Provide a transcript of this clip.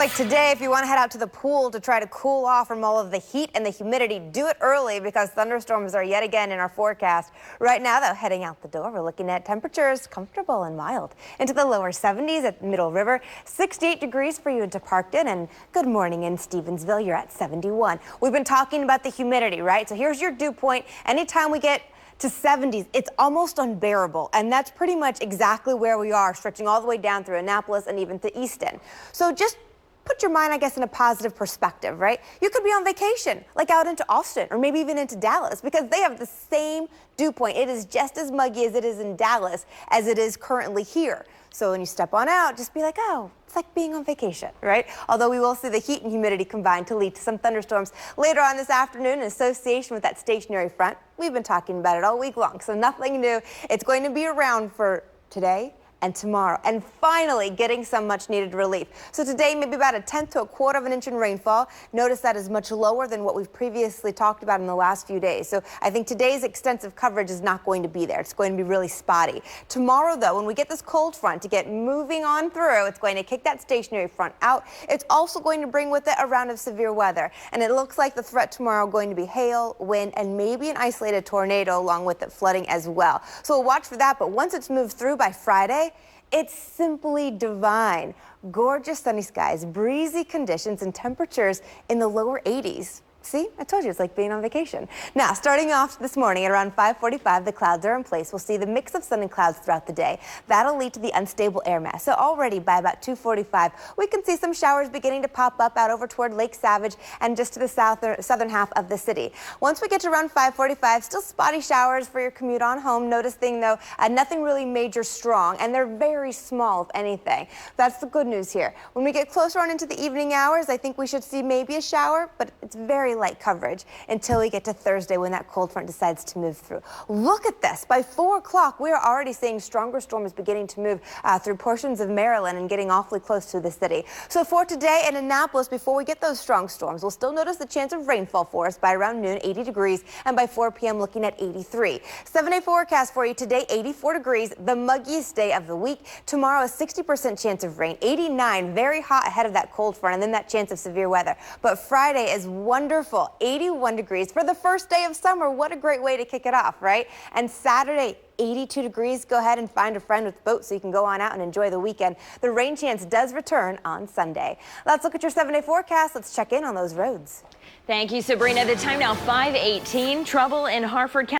Like today, if you want to head out to the pool to try to cool off from all of the heat and the humidity, do it early because thunderstorms are yet again in our forecast. Right now, though, heading out the door, we're looking at temperatures comfortable and mild into the lower 70s at Middle River, 68 degrees for you into Parkton, and good morning in Stevensville. You're at 71. We've been talking about the humidity, right? So here's your dew point. Anytime we get to 70s, it's almost unbearable, and that's pretty much exactly where we are, stretching all the way down through Annapolis and even to Easton. So just put your mind, I guess, in a positive perspective, right? You could be on vacation, like out into Austin or maybe even into Dallas, because they have the same dew point. It is just as muggy as it is in Dallas as it is currently here. So when you step on out, just be like, oh, it's like being on vacation, right? Although we will see the heat and humidity combine to lead to some thunderstorms later on this afternoon in association with that stationary front. We've been talking about it all week long, so nothing new. It's going to be around for today and tomorrow, and finally getting some much needed relief. So today, maybe about a tenth to a quarter of an inch in rainfall. Notice that is much lower than what we've previously talked about in the last few days. So I think today's extensive coverage is not going to be there. It's going to be really spotty. Tomorrow, though, when we get this cold front to get moving on through, it's going to kick that stationary front out. It's also going to bring with it a round of severe weather. And it looks like the threat tomorrow going to be hail, wind, and maybe an isolated tornado along with it flooding as well. So we'll watch for that. But once it's moved through by Friday, it's simply divine. Gorgeous sunny skies, breezy conditions, and temperatures in the lower 80s. See, I told you it's like being on vacation. Now, starting off this morning at around 5:45, the clouds are in place. We'll see the mix of sun and clouds throughout the day. That'll lead to the unstable air mass. So already by about 2:45, we can see some showers beginning to pop up out over toward Lake Savage and just to the southern half of the city. Once we get to around 5:45, still spotty showers for your commute on home. Noticing, though, nothing really major strong, and they're very small, if anything. That's the good news here. When we get closer on into the evening hours, I think we should see maybe a shower, but it's very light coverage until we get to Thursday when that cold front decides to move through. Look at this. By 4 o'clock, we are already seeing stronger storms beginning to move through portions of Maryland and getting awfully close to the city. So for today in Annapolis, before we get those strong storms, we'll still notice the chance of rainfall for us by around noon, 80 degrees, and by 4 p.m. looking at 83. 7-day forecast for you today, 84 degrees, the muggiest day of the week. Tomorrow, a 60% chance of rain, 89, very hot ahead of that cold front, and then that chance of severe weather. But Friday is wonderful. 81 degrees for the first day of summer. What a great way to kick it off, right? And Saturday, 82 degrees. Go ahead and find a friend with boats so you can go on out and enjoy the weekend. The rain chance does return on Sunday. Let's look at your 7-day forecast. Let's check in on those roads. Thank you, Sabrina. The time now 5:18. Trouble in Harford County.